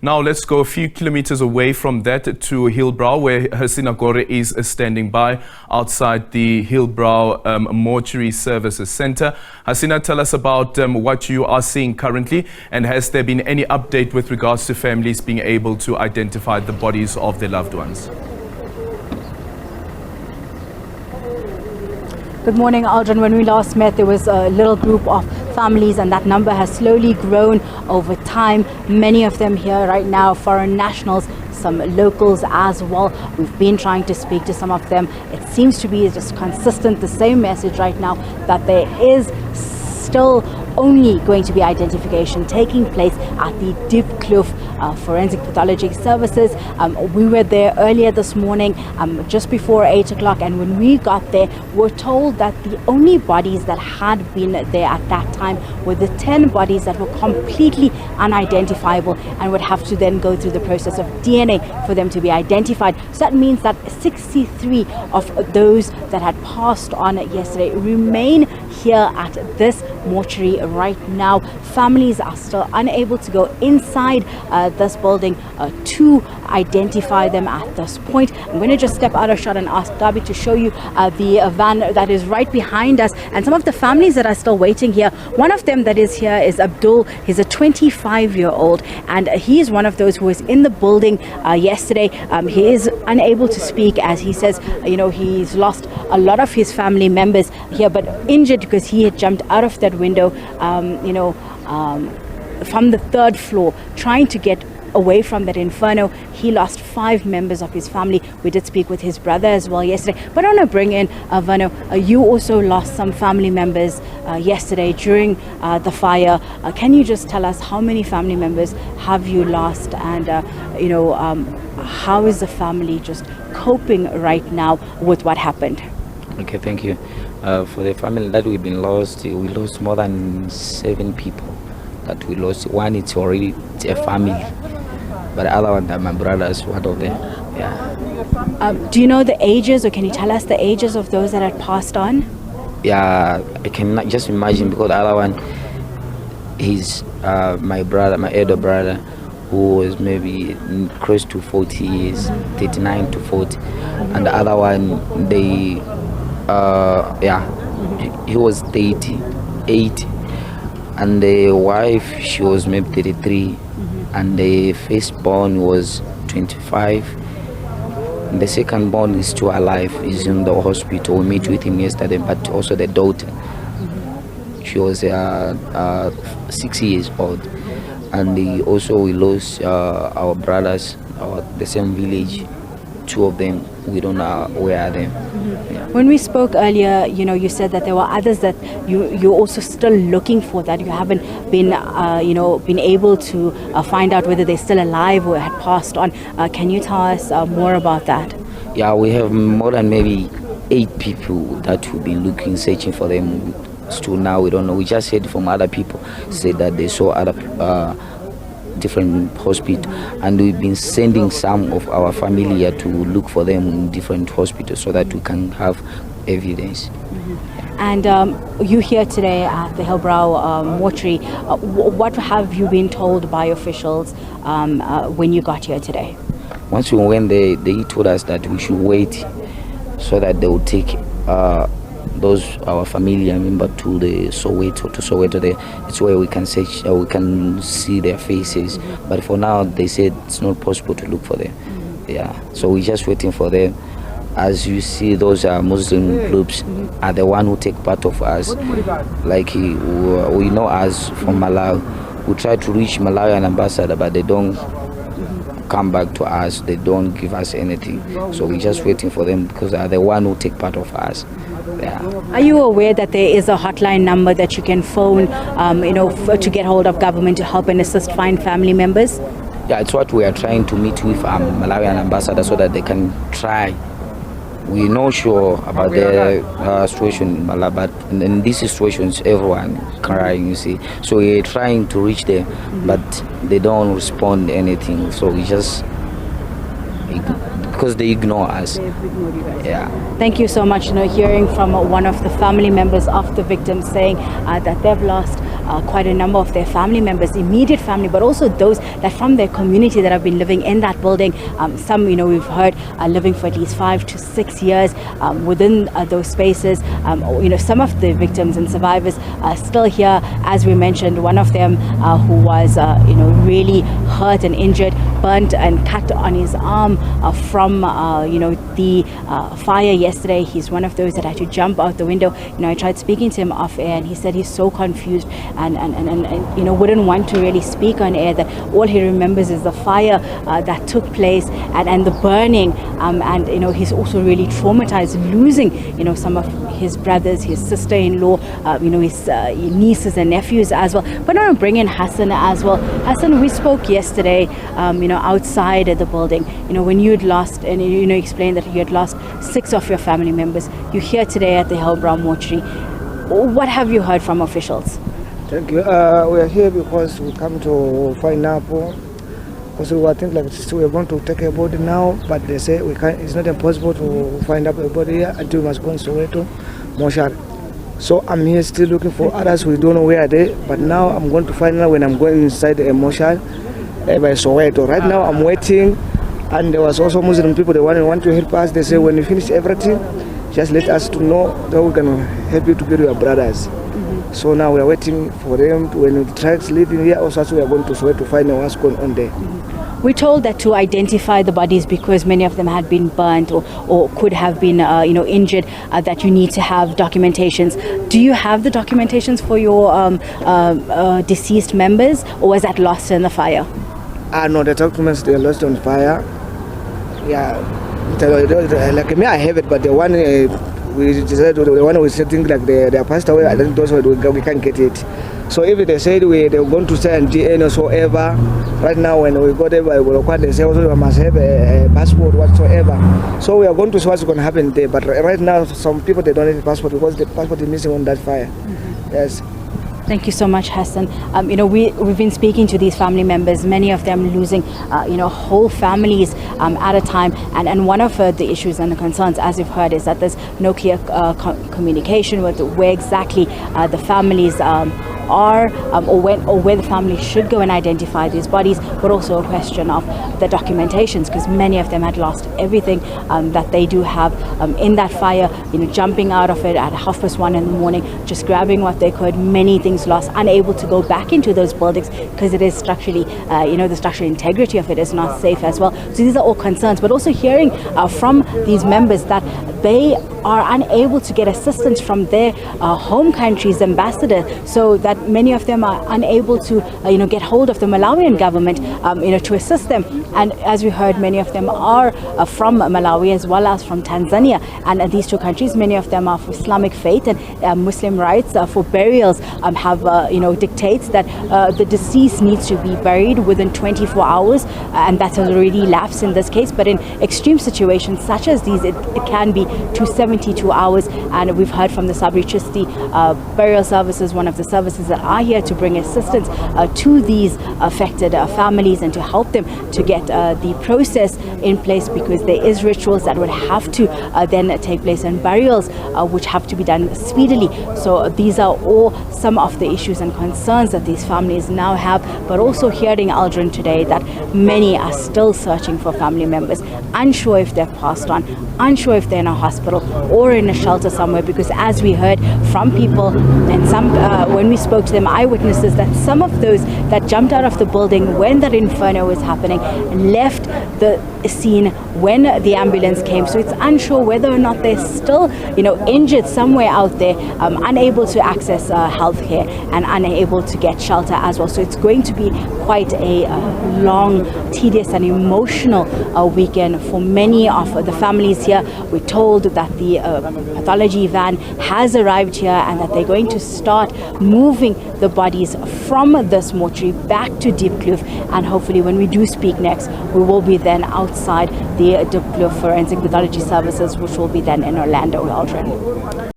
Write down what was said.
Now let's go a few kilometers away from that to Hillbrow, where Hasina Gori is standing by outside the Hillbrow Mortuary Services Center. Hasina, tell us about what you are seeing currently, and has there been any update with regards to families being able to identify the bodies of their loved ones? Good morning, Aldrin. When we last met, there was a little group of families, and that number has slowly grown over time. Many of them here right now, foreign nationals, some locals as well. We've been trying to speak to some of them. It seems to be just consistent, the same message right now, that there is still only going to be identification taking place at the Diepkloof Forensic Pathology Services. We were there earlier this morning, just before 8 o'clock, and when we got there, we're told that the only bodies that had been there at that time were the 10 bodies that were completely unidentifiable and would have to then go through the process of DNA for them to be identified. So that means that 63 of those that had passed on yesterday remain here at this mortuary right now. Families are still unable to go inside this building to identify them at this point. I'm going to just step out of shot and ask Gabi to show you the van that is right behind us, and some of the families that are still waiting here. One of them that is here is Abdul. He's a 25-year-old, and he is one of those who was in the building yesterday. He is unable to speak, as he says, he's lost a lot of his family members here, but injured because he had jumped out of that window, from the third floor, trying to get away from that inferno. He lost 5 members of his family. We did speak with his brother as well yesterday. But I want to bring in Vano. You also lost some family members yesterday during the fire. Can you just tell us how many family members have you lost, and how is the family just coping right now with what happened? Okay, thank you. For the family that we've been lost, we lost more than 7 people that we lost. One, it's already a family, but the other one, that my brother is one of them. Yeah. Do you know the ages, or can you tell us the ages of those that had passed on? Yeah, I cannot just imagine, because the other one, he's my brother, my elder brother, who was maybe close to 40 years, 39 to 40, and the other one, he was 80, and the wife, she was maybe 33, and the firstborn was 25. And the secondborn is still alive, is in the hospital. We met with him yesterday, but also the daughter, she was 6 years old. And we lost our brothers, the same village. 2 of them, we don't know where are them. Yeah. When we spoke earlier, you said that there were others that you're also still looking for, that you haven't been been able to find out whether they're still alive or had passed on. Can you tell us more about that? Yeah, we have more than maybe 8 people that we've been looking, searching for them. Still now, we don't know. We just heard from other people say that they saw other different hospital, and we've been sending some of our family here to look for them in different hospitals so that we can have evidence. And you here today at the Hillbrow mortuary, what have you been told by officials when you got here today? Once we went there, they told us that we should wait so that they will take our family member to the Soweto there. It's where we can search, we can see their faces. But for now, they said it's not possible to look for them. Yeah, so we're just waiting for them. As you see, those Muslim groups are the one who take part of us. Like we know us from Malawi. We try to reach Malawian ambassador, but they don't come back to us. They don't give us anything. So we're just waiting for them, because they are the one who take part of us. Yeah. Are you aware that there is a hotline number that you can phone, to get hold of government to help and assist find family members? Yeah, it's what we are trying to meet with Malawian ambassador so that they can try. We're not sure about the situation in Malawi, but in these situations, everyone crying, you see. So we're trying to reach them, but they don't respond to anything. So we just, because they ignore us. Yeah. Thank you so much. Hearing from one of the family members of the victims saying that they've lost quite a number of their family members, immediate family, but also those that from their community that have been living in that building. Some, we've heard are living for at least 5 to 6 years within those spaces. Some of the victims and survivors are still here. As we mentioned, one of them who was, really hurt and injured, burnt and cut on his arm from, the fire yesterday. He's one of those that had to jump out the window. I tried speaking to him off air, and he said he's so confused and wouldn't want to really speak on air, that all he remembers is the fire that took place and the burning, and he's also really traumatized, losing some of his brothers, his sister-in-law, his nieces and nephews as well. But I want to bring in Hasina as well. Hassan, we spoke yesterday, outside of the building, when you had lost, and explained that you had lost 6 of your family members. You're here today at the Hillbrow mortuary. What have you heard from officials? Thank you. We are here because we come to find out. Because we were thinking we are going to take a body now, but they say we can't. It's not impossible to find up a body here until we must go to Soweto mortuary. So I'm here still looking for others. We don't know where they are, but now I'm going to find out when I'm going inside a mortuary by Soweto. Right now I'm waiting, and there was also Muslim people. They want to help us. They say when you finish everything, just let us to know that we can help you to get your brothers. So now we are waiting for them. When the trucks leaving here, also we are going to Soweto to find out what's going on there. We're told that to identify the bodies, because many of them had been burnt or could have been, injured, that you need to have documentations. Do you have the documentations for your deceased members, or was that lost in the fire? No, the documents, they are lost on fire. Yeah, like me, I have it, but the one we decided, the one we think like they are passed away, I think those we can't get it. So if they said they're going to send DNA or whatsoever, right now when we go there, they say also we must have a passport whatsoever. So we are going to see what's going to happen there. But right now, some people, they don't have a passport because the passport is missing on that fire. Yes. Thank you so much, Hassan. We've been speaking to these family members, many of them losing, whole families at a time. And one of the issues and the concerns, as you've heard, is that there's no clear communication with where exactly the families are, or where the family should go and identify these bodies, but also a question of the documentations, because many of them had lost everything that they do have in that fire, jumping out of it at 1:30 in the morning, just grabbing what they could, many things lost, unable to go back into those buildings because it is structurally, the structural integrity of it is not safe as well. So these are all concerns, but also hearing from these members that they are unable to get assistance from their home country's ambassador, so that many of them are unable to get hold of the Malawian government to assist them. And as we heard, many of them are from Malawi as well as from Tanzania, and these two countries, many of them are of Islamic faith, and Muslim rights for burials have dictates that the deceased needs to be buried within 24 hours, and that has already lapsed in this case. But in extreme situations such as these, it can be to 72 hours. And we've heard from the SABC burial services, one of the services that are here to bring assistance to these affected families and to help them to get the process in place, because there is rituals that would have to then take place, and burials which have to be done speedily. So these are all some of the issues and concerns that these families now have, but also hearing Aldrin today that many are still searching for family members, unsure if they've passed on, unsure if they're in a hospital or in a shelter somewhere, because as we heard from people and some when we spoke to them, eyewitnesses, that some of those that jumped out of the building when that inferno was happening left the scene when the ambulance came. So it's unsure whether or not they're still injured somewhere out there, unable to access health care and unable to get shelter as well. So it's going to be quite a long, tedious and emotional weekend for many of the families here. We're told that the pathology van has arrived here and that they're going to start moving the bodies from this mortuary back to Diepkloof, and hopefully when we do speak next, we will be then outside the Gauteng Forensic Pathology Services, which will be then in Orlando, Aldrin.